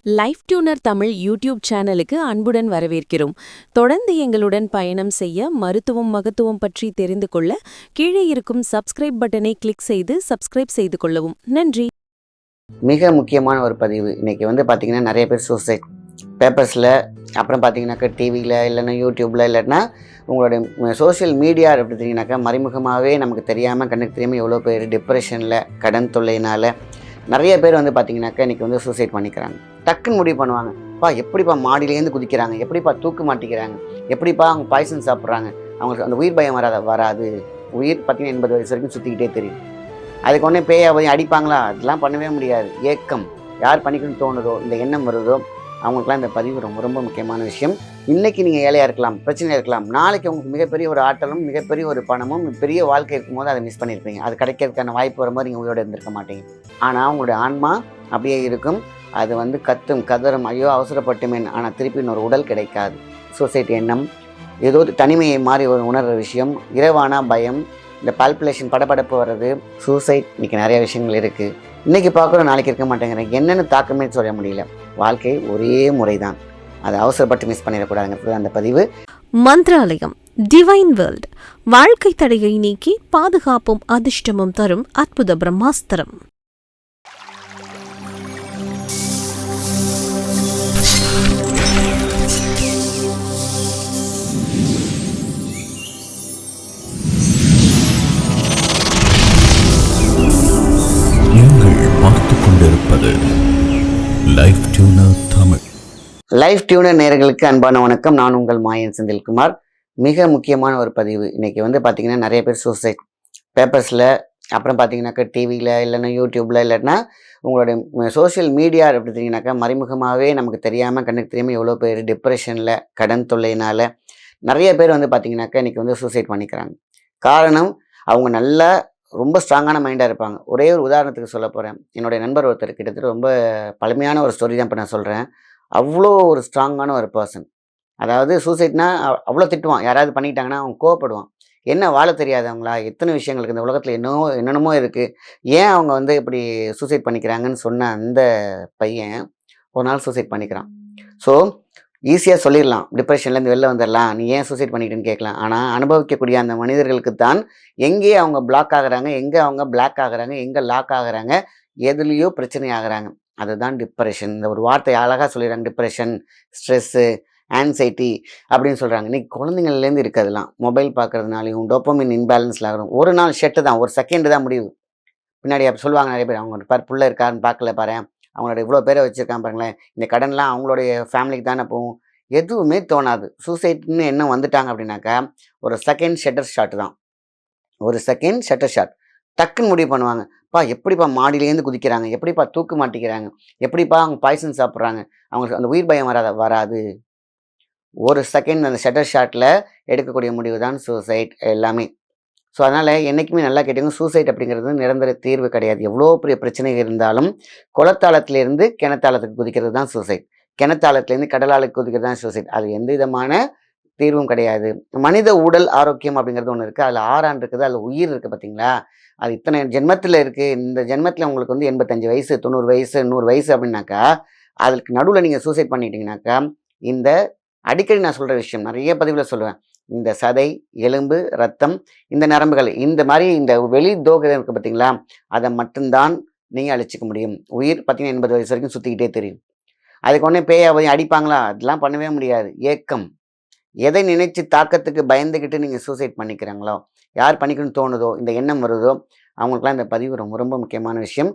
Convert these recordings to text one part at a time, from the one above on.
Life tuner Tamil YouTube சேனலுக்கு அன்புடன் வரவேற்கிறோம். தொடர்ந்து எங்களுடன் பயணம் செய்ய மருத்துவம் மகத்துவம் பற்றி தெரிந்து கொள்ள கீழே இருக்கும் சப்ஸ்கிரைப் பட்டனை கிளிக் செய்து சப்ஸ்கிரைப் செய்து கொள்ளவும். நன்றி. மிக முக்கியமான ஒரு பதிவு. இன்னைக்கு பார்த்தீங்கன்னா நிறைய பேர் சூசைட் பேப்பர்ஸில், அப்புறம் பார்த்தீங்கன்னாக்கா டிவியில், இல்லைன்னா யூடியூப்பில், இல்லைன்னா உங்களுடைய சோஷியல் மீடியா எடுத்துட்டிங்கனாக்கா மறைமுகமாகவே நமக்கு தெரியாமல் கண்ணுக்கு தெரியாமல் எவ்வளோ பேர் டிப்ரெஷனில், கடன் தொல்லையினால் நிறைய பேர் பார்த்தீங்கன்னாக்கா இன்றைக்கி சூசைட் பண்ணிக்கிறாங்க. டக்குன்னு முடிவு பண்ணுவாங்க, எப்படிப்பா மாடியிலேருந்து குதிக்கிறாங்க, எப்படிப்பா தூக்கு மாட்டிக்கிறாங்க, எப்படிப்பா அவங்க பாய்சன் சாப்பிட்றாங்க, அவங்களுக்கு அந்த உயிர் பயம் வராது. உயிர் பார்த்தீங்கன்னா 80 வயசு வரைக்கும் சுற்றிக்கிட்டே தெரியும். அதுக்கு ஒன்றே பேயை போய் அடிப்பாங்களா? அதெல்லாம் பண்ணவே முடியாது. ஏக்கம் யார் பண்ணிக்கணும்னு தோணுதோ, இந்த எண்ணம் வருதோ, அவங்களுக்குலாம் இந்த பதிவு ரொம்ப ரொம்ப முக்கியமான விஷயம். இன்றைக்கி நீங்கள் ஏழையாக இருக்கலாம், பிரச்சனையாக இருக்கலாம், நாளைக்கு உங்களுக்கு மிகப்பெரிய ஒரு ஆற்றலும் மிகப்பெரிய ஒரு பணமும் பெரிய வாழ்க்கை இருக்கும்போது அதை மிஸ் பண்ணியிருப்பீங்க. அது கிடைக்கிறதுக்கான வாய்ப்பு வரும்போது நீங்கள் உயிரோடு இருந்திருக்க மாட்டீங்க. ஆனால் உங்களுடைய ஆன்மா அப்படியே இருக்கும். அது கத்தும் கதறும், ஐயோ அவசரப்பட்டுமேன், ஆனால் திருப்பி இன்னொரு உடல் கிடைக்காது. சூசைட் எண்ணம், ஏதோ தனிமையை மாறி ஒரு உணர்கிற விஷயம், இரவானா பயம், இந்த பால்குலேஷன் படபடப்பு வர்றது, சூசைட். இன்றைக்கி நிறைய விஷயங்கள் இருக்குது. இன்றைக்கி பார்க்குறோம், நாளைக்கு இருக்க மாட்டேங்கிறேன். என்னென்னு தாக்கமே சொல்ல முடியல. வாழ்க்கை ஒரே முறை தான், அதை அவசரப்பட்டு மிஸ் பண்ணிடக்கூடாதுங்கிறது அந்த பதிவு. மந்திராலயம் டிவைன் வேர்ல்ட், வாழ்க்கை தடையை நீக்கி பாதுகாப்பும் அதிர்ஷ்டமும் தரும் அற்புத பிரம்மாஸ்திரம். Life tuner Tamil. Life tuner நேயர்களுக்கு அன்பான வணக்கம். நான் உங்கள் மாயன் செந்தில்குமார். மிக முக்கியமான ஒரு பதிவு. இன்னைக்கு பார்த்தீங்கன்னா நிறைய பேர் சூசைட் பேப்பர்ஸில், அப்புறம் பார்த்தீங்கன்னாக்கா டிவியில், இல்லைன்னா யூடியூப்பில், இல்லைன்னா உங்களுடைய சோஷியல் மீடியா எடுத்துட்டிங்கனாக்கா மறைமுகமாகவே நமக்கு தெரியாமல் கண்ணுக்கு தெரியாமல் எவ்வளோ பேர் டிப்ரெஷனில், கடன் தொல்லையினால் நிறைய பேர் பார்த்தீங்கன்னாக்கா இன்றைக்கி சூசைட் பண்ணிக்கிறாங்க. காரணம், அவங்க நல்லா ரொம்ப ஸ்ட்ராங்கான மைண்டாக இருப்பாங்க. ஒரே ஒரு உதாரணத்துக்கு சொல்ல போகிறேன். என்னுடைய நண்பர் ஒருத்தர், கிட்டத்தட்ட ரொம்ப பழமையான ஒரு ஸ்டோரி தான் இப்போ நான் சொல்கிறேன். அவ்வளோ ஒரு ஸ்ட்ராங்கான ஒரு பர்சன். அதாவது சூசைட்னா அவ்வளோ திட்டுவான். யாராவது பண்ணிட்டாங்கன்னா அவன் கோவப்படுவான். என்ன வாழ தெரியாதவங்களா, எத்தனை விஷயங்களுக்கு இந்த உலகத்தில் என்னென்னமோ இருக்குது, ஏன் அவங்க இப்படி சூசைட் பண்ணிக்கிறாங்கன்னு சொன்ன அந்த பையன் ஒரு நாள் சூசைட் பண்ணிக்கிறான். ஸோ ஈஸியாக சொல்லிடலாம், டிப்ரெஷன்லேருந்து வெளில வந்துடலாம், நீ ஏன் சூசைட் பண்ணிக்கிட்டுன்னு கேட்கலாம். ஆனால் அனுபவிக்கக்கூடிய அந்த மனிதர்களுக்கு தான் எங்கே அவங்க பிளாக் ஆகுறாங்க, எங்கே அவங்க பிளாக் ஆகுறாங்க, எங்கே லாக் ஆகுறாங்க, எதுலேயோ பிரச்சனை ஆகுறாங்க. அதுதான் டிப்ரெஷன். இந்த ஒரு வார்த்தை அழகாக சொல்லிடுறாங்க. டிப்ரெஷன், ஸ்ட்ரெஸ்ஸு, ஆன்சைட்டி அப்படின்னு சொல்கிறாங்க. இன்றைக்கி குழந்தைங்கள்லேருந்து இருக்கிறதுலாம் மொபைல் பார்க்குறதுனாலையும் டோப்பமின் இன்பேலன்ஸில் ஆகிறோம். ஒரு நாள் ஷெட்டு தான், ஒரு செகண்டு தான் முடிவு. பின்னாடி அப்படி சொல்லுவாங்க நிறைய பேர், அவங்க புள்ள இருக்காருன்னு பார்க்கல பாரு, அவங்களோட இவ்வளோ பேரை வச்சுருக்கான் பாருங்களேன், இந்த கடன்லாம் அவங்களுடைய ஃபேமிலிக்கு தானே போகும். எதுவுமே தோணாது. சூசைட்னு என்ன வந்துட்டாங்க அப்படின்னாக்கா ஒரு செகண்ட் ஷட்டர் ஷாட் தான். ஒரு செகண்ட் ஷட்டர் ஷாட். டக்குன்னு முடிவு பண்ணுவாங்க, எப்படிப்பா மாடியிலேருந்து குதிக்கிறாங்க, எப்படிப்பா தூக்கு மாட்டிக்கிறாங்க, எப்படிப்பா அவங்க பாய்சன் சாப்பிட்றாங்க, அவங்களுக்கு அந்த உயிர் பயம் வராது. ஒரு செகண்ட் அந்த ஷட்டர் ஷாட்டில் எடுக்கக்கூடிய முடிவு தான் சூசைட் எல்லாமே. ஸோ அதனால் என்றைக்குமே நல்லா கேட்டுங்க, சூசைட் அப்படிங்கிறது நிரந்தர தீர்வு கிடையாது. எவ்வளோ பெரிய பிரச்சனை இருந்தாலும் குளத்தாளத்திலேருந்து கிணத்தாளத்துக்கு குதிக்கிறது தான் சூசைட். கிணத்தாளத்துலேருந்து கடலாளுக்கு குதிக்கிறது தான் சூசைட். அது எந்த விதமான தீர்வும் கிடையாது. மனித உடல் ஆரோக்கியம் அப்படிங்கிறது ஒன்று இருக்குது. அதில் ஆறான் இருக்குது, அதில் உயிர் இருக்குது. பார்த்தீங்களா, அது இத்தனை ஜென்மத்தில் இருக்குது. இந்த ஜென்மத்தில் உங்களுக்கு 85 வயசு, 90 வயசு, 100 வயசு அப்படின்னாக்கா, அதுக்கு நடுவில் நீங்கள் சூசைட் பண்ணிட்டீங்கன்னாக்கா, இந்த அடிக்கடி நான் சொல்கிற விஷயம், நிறைய பதிவில் சொல்லுவேன், இந்த சதை, எலும்பு, ரத்தம், இந்த நரம்புகள், இந்த மாதிரி இந்த வெளி தோகம் இருக்குது பார்த்தீங்களா, அதை மட்டும்தான் நீங்கள் அழிச்சிக்க முடியும். உயிர் பார்த்தீங்கன்னா 80 வயசு வரைக்கும் சுற்றிக்கிட்டே தெரியும். அதுக்கு ஒன்றே பேயை போய் அடிப்பாங்களா? அதெல்லாம் பண்ணவே முடியாது. ஏக்கம் எதை நினைச்சு தாக்கத்துக்கு பயந்துக்கிட்டு நீங்கள் சூசைட் பண்ணிக்கிறாங்களோ, யார் பண்ணிக்கணும்னு தோணுதோ, இந்த எண்ணம் வருதோ, அவங்களுக்குலாம் இந்த பதிவு ரொம்ப ரொம்ப முக்கியமான விஷயம்.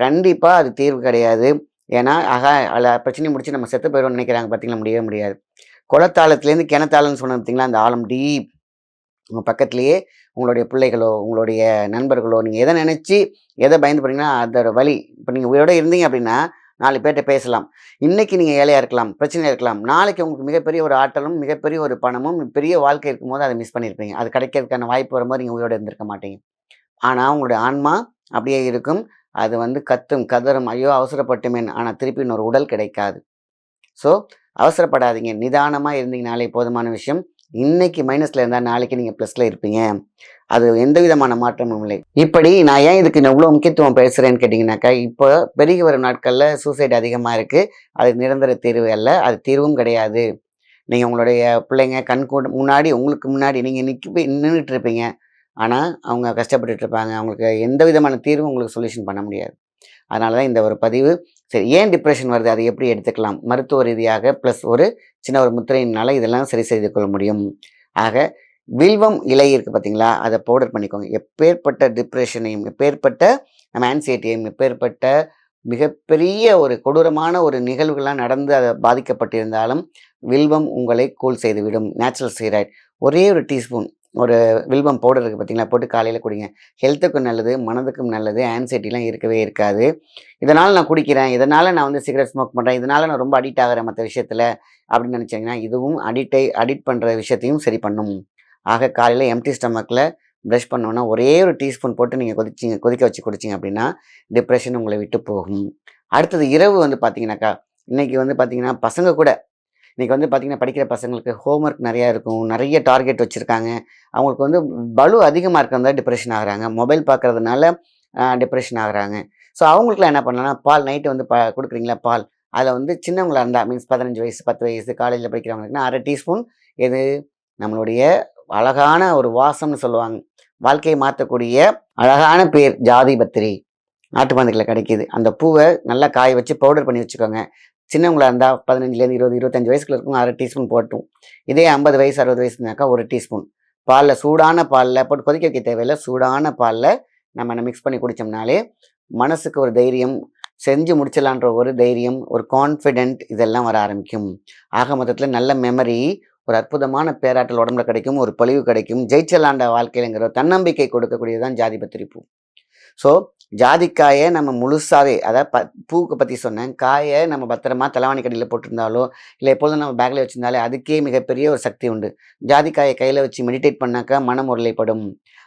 கண்டிப்பாக அது தீர்வு கிடையாது. ஏன்னா அதில் பிரச்சனையை முடிச்சு நம்ம செத்து போயிடுவோம்னு நினைக்கிறாங்க. பார்த்தீங்களா, முடியவே முடியாது. குளத்தாளத்துலேருந்து கிணத்தாளன்னு சொன்ன பார்த்தீங்களா, அந்த ஆழம் டீப். உங்கள் பக்கத்துலேயே உங்களுடைய பிள்ளைகளோ, உங்களுடைய நண்பர்களோ, நீங்கள் எதை நினச்சி எதை பயந்து போகிறீங்கன்னா அதோட வழி. இப்போ நீங்கள் உயிரோடு இருந்தீங்க அப்படின்னா 4 பேர்கிட்ட பேசலாம். இன்றைக்கி நீங்கள் ஏழையாக இருக்கலாம், பிரச்சனையாக இருக்கலாம், நாளைக்கு உங்களுக்கு மிகப்பெரிய ஒரு ஆற்றலும் மிகப்பெரிய ஒரு பணமும் பெரிய வாழ்க்கை இருக்கும்போது அதை மிஸ் பண்ணியிருப்பீங்க. அது கிடைக்கிறதுக்கான வாய்ப்பு வரும்போது நீங்கள் உயிரோடு இருந்திருக்க மாட்டீங்க. ஆனால் உங்களுடைய ஆன்மா அப்படியே இருக்கும். அது கத்தும் கதறும், ஐயோ அவசரப்பட்டுமேன், ஆனால் திருப்பி இன்னொரு உடல் கிடைக்காது. ஸோ அவசரப்படாதீங்க, நிதானமாக இருந்தீங்கனாலே போதுமான விஷயம். இன்னைக்கு மைனஸில் இருந்தால் நாளைக்கு நீங்கள் ப்ளஸில் இருப்பீங்க. அது எந்த விதமான மாற்றமும் இல்லை. இப்படி நான் ஏன் இதுக்கு இவ்வளோ முக்கியத்துவம் பேசுகிறேன்னு கேட்டிங்கனாக்கா, இப்போ பெருகி வரும் நாட்களில் சூசைட் அதிகமாக இருக்குது. அது நிரந்தர தீர்வு அல்ல, அது தீர்வும் கிடையாது. நீங்கள் உங்களுடைய பிள்ளைங்க கண்கூட முன்னாடி உங்களுக்கு முன்னாடி நீங்கள் நின்றுட்டு இருப்பீங்க. ஆனால் அவங்க கஷ்டப்பட்டுட்டு இருப்பாங்க. அவங்களுக்கு எந்த விதமான தீர்வும் உங்களுக்கு சொல்யூஷன் பண்ண முடியாது. அதனால தான் இந்த ஒரு பதிவு. சரி, ஏன் டிப்ரெஷன் வருது, அதை எப்படி எடுத்துக்கலாம் மருத்துவ ரீதியாக, ப்ளஸ் ஒரு சின்ன ஒரு முத்திரையினால இதெல்லாம் சரி செய்து கொள்ள முடியும். ஆக வில்வம் இலை இருக்குது பார்த்தீங்களா, அதை பவுடர் பண்ணிக்கோங்க. எப்பேற்பட்ட டிப்ரெஷனையும், எப்பேற்பட்ட நம்ம ஆன்சைட்டியையும், எப்பேற்பட்ட மிகப்பெரிய ஒரு கொடூரமான ஒரு நிகழ்வுகள்லாம் நடந்து அதை பாதிக்கப்பட்டிருந்தாலும் வில்வம் உங்களை கூல் செய்துவிடும். நேச்சுரல் ஸ்டீராய்டு ஒரே ஒரு டீஸ்பூன் ஒரு வில்வம் பவுடர் இருக்குது பார்த்தீங்களா, போட்டு காலையில் குடிங்க. ஹெல்த்துக்கும் நல்லது, மனதுக்கும் நல்லது, ஆன்சைட்டிலாம் இருக்கவே இருக்காது. இதனால் நான் குடிக்கிறேன், இதனால் நான் வந்து சிகரெட் ஸ்மோக் பண்ணுறேன், இதனால் நான் ரொம்ப அடிக்ட் ஆகிறேன் மற்ற விஷயத்தில் அப்படின்னு நினச்சிங்கன்னா, இதுவும் அடிக்ட் பண்ணுற விஷயத்தையும் சரி பண்ணும். ஆக காலையில் எம்டி ஸ்டமக்கில் ப்ரஷ் பண்ணோன்னா ஒரே ஒரு டீஸ்பூன் போட்டு நீங்கள் கொதிக்க வச்சு குடிச்சிங்க அப்படின்னா டிப்ரெஷன் உங்களை விட்டு போகும். அடுத்தது இரவு வந்து பார்த்தீங்கன்னாக்கா, இன்றைக்கி வந்து பார்த்தீங்கன்னா பசங்க கூட இன்றைக்கி வந்து பார்த்திங்கன்னா படிக்கிற பசங்களுக்கு ஹோம்ஒர்க் நிறையா இருக்கும், நிறைய டார்கெட் வச்சுருக்காங்க. அவங்களுக்கு வந்து பலு அதிகமாக இருக்கிறதா டிப்ரெஷன் ஆகுறாங்க. மொபைல் பார்க்குறதுனால டிப்ரெஷன் ஆகுறாங்க. ஸோ அவங்களுக்குலாம் என்ன பண்ணலாம்னா, பால் நைட்டு வந்து கொடுக்குறீங்களா பால், அதில் வந்து சின்னவங்களாக இருந்தால் மீன்ஸ் 15 வயசு 10 வயசு காலேஜில் படிக்கிறவங்களுக்குன்னா அரை டீஸ்பூன் எது நம்மளுடைய அழகான ஒரு வாசம்னு சொல்லுவாங்க, வாழ்க்கையை மாற்றக்கூடிய அழகான பேர் ஜாதிபத்திரி, நாட்டு மருந்துகளில் கிடைக்கிது. அந்த பூவை நல்லா காய வச்சு பவுடர் பண்ணி வச்சுக்கோங்க. சின்னவங்களா இருந்தால் 15லேருந்து 20 25 வயசுக்குள்ள இருக்கும் அரை டீஸ்பூன் போட்டும். இதே 50 வயசு 60 வயசுனாக்கா ஒரு டீஸ்பூன் பாலில், சூடான பாலில் போட்டு கொதிக்க வைக்க தேவையில்லை, சூடான பாலில் நம்ம மிக்ஸ் பண்ணி குடித்தோம்னாலே மனசுக்கு ஒரு தைரியம், செஞ்சு முடிச்சிடலான்ற ஒரு தைரியம், ஒரு கான்ஃபிடென்ட் இதெல்லாம் வர ஆரம்பிக்கும். ஆக மொத்தத்தில் நல்ல மெமரி, ஒரு அற்புதமான பேராற்றல் உடம்புல கிடைக்கும், ஒரு பொலிவு கிடைக்கும், ஜெயிச்சலாண்ட வாழ்க்கையிலங்கிற தன்னம்பிக்கை கொடுக்கக்கூடியதுதான் ஜாதிபத்திரி பூ. ஸோ ஜாதிக்காயை நம்ம முழுசாகவே, அதாவது பூவுக்கு பற்றி சொன்னேன், காயை நம்ம பத்திரமா தலைவாணி கடியில் போட்டிருந்தாலோ இல்லை எப்பொழுதும் நம்ம பேக்கில் வச்சுருந்தாலே அதுக்கே மிகப்பெரிய ஒரு சக்தி உண்டு. ஜாதிக்காயை கையில் வச்சு மெடிடேட் பண்ணாக்கா மனம் ஒருநிலைப்படும்.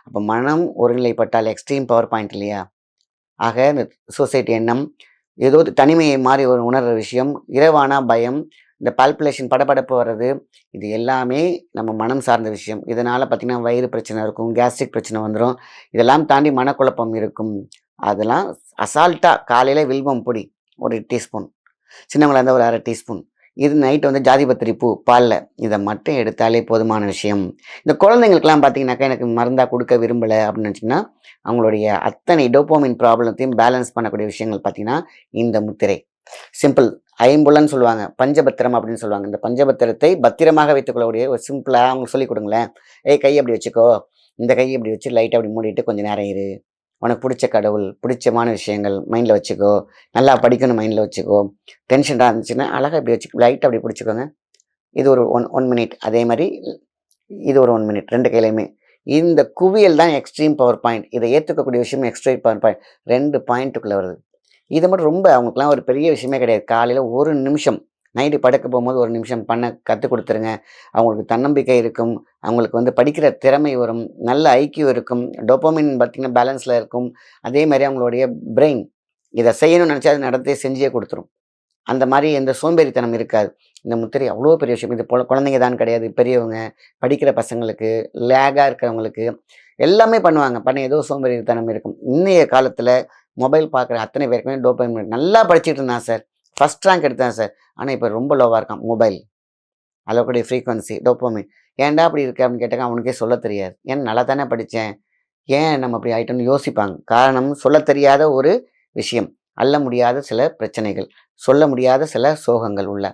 அப்போ மனம் ஒருநிலைப்பட்டால் எக்ஸ்ட்ரீம் பவர் பாயிண்ட் இல்லையா? ஆக இந்த சொசைட்டி எண்ணம், ஏதோ தனிமையை மாறி ஒரு உணர்கிற விஷயம், இரவானா பயம், இந்த பால்புலேஷன் படபடப்பு வர்றது, இது எல்லாமே நம்ம மனம் சார்ந்த விஷயம். இதனால் பார்த்திங்கன்னா வயிறு பிரச்சனை இருக்கும், கேஸ்ட்ரிக் பிரச்சனை வந்துடும். இதெல்லாம் தாண்டி மனக்குழப்பம் இருக்கும். அதெல்லாம் அசால்ட்டாக காலையில் வில்வம் பொடி ஒரு டீஸ்பூன், சின்னவங்களாக இருந்தால் ஒரு அரை டீஸ்பூன், இது நைட்டு வந்து ஜாதிபத்திரி பூ பாலில், இதை மட்டும் எடுத்தாலே போதுமான விஷயம். இந்த குழந்தைங்களுக்கெல்லாம் பார்த்தீங்கன்னாக்கா எனக்கு மருந்தாக கொடுக்க விரும்பலை அப்படின்னு நினச்சிங்கன்னா, அவங்களுடைய அத்தனை டோபோமின் ப்ராப்ளத்தையும் பேலன்ஸ் பண்ணக்கூடிய விஷயங்கள் பார்த்திங்கன்னா இந்த முத்திரை. சிம்பிள், ஐம்புலன்னு சொல்லுவாங்க, பஞ்சபத்திரம் அப்படின்னு சொல்லுவாங்க. இந்த பஞ்சபத்திரத்தை பத்திரமாக வைத்துக்கொள்ளக்கூடிய ஒரு சிம்பிளாக அவங்களுக்கு சொல்லிக் கொடுங்களேன். கை அப்படி வச்சுக்கோ, இந்த கையை இப்படி வச்சு லைட்டாக அப்படி மூடிட்டு கொஞ்சம் நேரம் இரு, உனக்கு பிடிச்ச கடவுள், பிடிச்சமான விஷயங்கள் மைண்டில் வச்சுக்கோ, நல்லா படிக்கணும் மைண்டில் வச்சுக்கோ, டென்ஷனாக இருந்துச்சுன்னா அழகாக இப்படி வச்சு லைட்டாக அப்படி பிடிச்சிக்கோங்க. இது ஒரு ஒன் மினிட், அதே மாதிரி இது ஒரு 1 மினிட், 2 கையிலையுமே. இந்த குவியல் தான் எக்ஸ்ட்ரீம் பவர் பாயிண்ட். இதை ஏற்றுக்கக்கூடிய விஷயம் எக்ஸ்ட்ரீம் பவர் பாயிண்ட் 2 பாயிண்ட்டுக்குள்ளே வருது. இதை மட்டும் ரொம்ப அவங்களுக்குலாம் ஒரு பெரிய விஷயமே கிடையாது. காலையில் 1 நிமிஷம், நைட்டு படுக்க போகும்போது 1 நிமிஷம் பண்ண கற்றுக் கொடுத்துருங்க. அவங்களுக்கு தன்னம்பிக்கை இருக்கும், அவங்களுக்கு வந்து படிக்கிற திறமை வரும், நல்ல ஐக்கியூ இருக்கும், டோபோமின் பார்த்திங்கன்னா பேலன்ஸில் இருக்கும். அதே மாதிரி அவங்களுடைய பிரெயின் இதை செய்யணும்னு நினச்சா அது நடந்தே செஞ்சே கொடுத்துரும். அந்த மாதிரி எந்த சோம்பேறித்தனம் இருக்காது. இந்த முத்திரை அவ்வளோ பெரிய விஷயம். இது போல் குழந்தைங்க தான் கிடையாது, பெரியவங்க, படிக்கிற பசங்களுக்கு, லேகாக இருக்கிறவங்களுக்கு எல்லாமே பண்ணுவாங்க. ஏதோ சோம்பேறித்தனம் இருக்கும். இன்றைய காலத்தில் மொபைல் பார்க்குற அத்தனை பேருக்குமே டோபமைன். நல்லா படிச்சுட்டு இருந்தான் சார், ஃபஸ்ட் ரேங்க் எடுத்தான் சார், ஆனால் இப்போ ரொம்ப லோவாக இருக்கான் மொபைல். அளவுக்குடைய frequency dopamine. ஏன்டா அப்படி இருக்கு அப்படின்னு கேட்டாங்க, அவனுக்கே சொல்ல தெரியாது. ஏன் நல்லா தானே படித்தேன், ஏன் நம்ம அப்படி ஆகிட்டோன்னு யோசிப்பாங்க. காரணம் சொல்ல தெரியாத ஒரு விஷயம், அள்ள முடியாத சில பிரச்சனைகள், சொல்ல முடியாத சில சோகங்கள் உள்ள.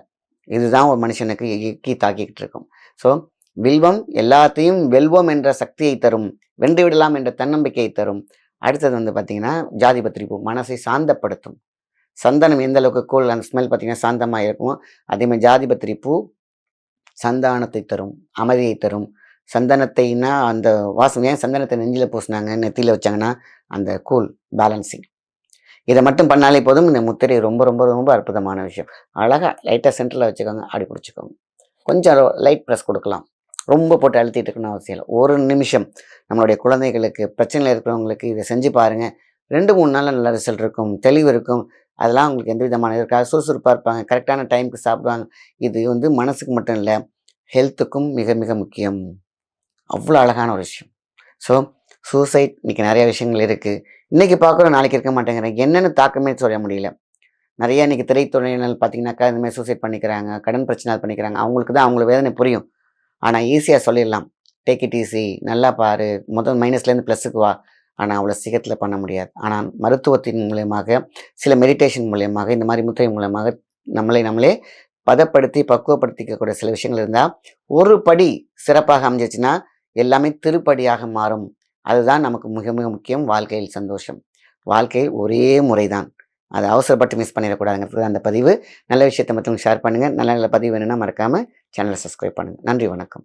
இதுதான் ஒரு மனுஷனுக்கு இக்கி தாக்கிக்கிட்டு இருக்கும். ஸோ வில்வம் எல்லாத்தையும் வெல்வோம் என்ற சக்தியை தரும், வென்று விடலாம் என்ற தன்னம்பிக்கையை தரும். அடுத்தது வந்து பார்த்திங்கன்னா ஜாதிபத்திரி பூ மனசை சாந்தப்படுத்தும். சந்தனம் எந்த அளவுக்கு கூழ், அந்த ஸ்மெல் பார்த்திங்கன்னா சாந்தமாக இருக்கும். அதேமாதிரி ஜாதிபத்திரி பூ சந்தானத்தை தரும், அமைதியை தரும். சந்தனத்தைன்னா அந்த வாசம், ஏன் சந்தனத்தை நெஞ்சில் பூசினாங்க, நெத்தியில் வச்சாங்கன்னா அந்த கூல் பேலன்சிங். இதை மட்டும் பண்ணாலே போதும். இந்த முத்திரை ரொம்ப ரொம்ப ரொம்ப அற்புதமான விஷயம். அழகாக லைட்டாக சென்டரில் வச்சுக்கோங்க, அப்படி பிடிச்சிக்கோங்க, கொஞ்சம் லைட் ப்ரெஸ் கொடுக்கலாம், ரொம்ப போட்டு அழுத்திட்டு இருக்கணும்னு அவசியம் இல்லை. 1 நிமிஷம் நம்மளுடைய குழந்தைகளுக்கு, பிரச்சனையில் இருக்கிறவங்களுக்கு இதை செஞ்சு பாருங்கள். 2-3 நாளில் நல்ல ரிசல்ட் இருக்கும், தெளிவு இருக்கும். அதெல்லாம் அவங்களுக்கு எந்த விதமான இதற்காக சுறுசுறுப்பாக இருப்பாங்க, கரெக்டான டைமுக்கு சாப்பிடுவாங்க. இது வந்து மனசுக்கு மட்டும் இல்லை, ஹெல்த்துக்கும் மிக மிக முக்கியம். அவ்வளோ அழகான ஒரு விஷயம். ஸோ சூசைட் இன்றைக்கி நிறைய விஷயங்கள் இருக்குது. இன்றைக்கி பார்க்குறோம், நாளைக்கு இருக்க மாட்டேங்கிறேன். என்னென்னு தாக்கமே சொல்ல முடியல. நிறைய இன்றைக்கி திரைத்துறையினர் பார்த்தீங்கன்னாக்கா இந்த மாதிரி சூசைட் பண்ணிக்கிறாங்க, கடன் பிரச்சனை பண்ணிக்கிறாங்க. அவங்களுக்கு தான் அவங்கள வேதனை புரியும். ஆனால் ஈஸியாக சொல்லிடலாம், டேக் இட் ஈஸி, நல்லா பாரு, முதல் மைனஸ்லேருந்து ப்ளஸுக்கு வா. ஆனால் அவ்வளோ சீக்கிரத்தில் பண்ண முடியாது. ஆனால் மருத்துவத்தின் மூலியமாக, சில மெடிடேஷன் மூலியமாக, இந்த மாதிரி முத்திரை மூலமாக நம்மளே பதப்படுத்தி பக்குவப்படுத்திக்கக்கூடிய சில விஷயங்கள் இருந்தால், ஒரு படி சிறப்பாக அமைஞ்சிச்சுன்னா எல்லாமே திருப்படியாக மாறும். அதுதான் நமக்கு மிக மிக முக்கியம். வாழ்க்கையில் சந்தோஷம். வாழ்க்கையில் ஒரே முறை தான். அதை அவசரப்பட்டு மிஸ் பண்ணிடக்கூடாதுங்கிறது அந்த பதிவு. நல்ல விஷயத்தை மற்றவங்களுக்கு ஷேர் பண்ணுங்கள். நல்ல நல்ல பதிவு வேணும்னா மறக்காமல் சேனலை சப்ஸ்கிரைப் பண்ணுங்கள். நன்றி, வணக்கம்.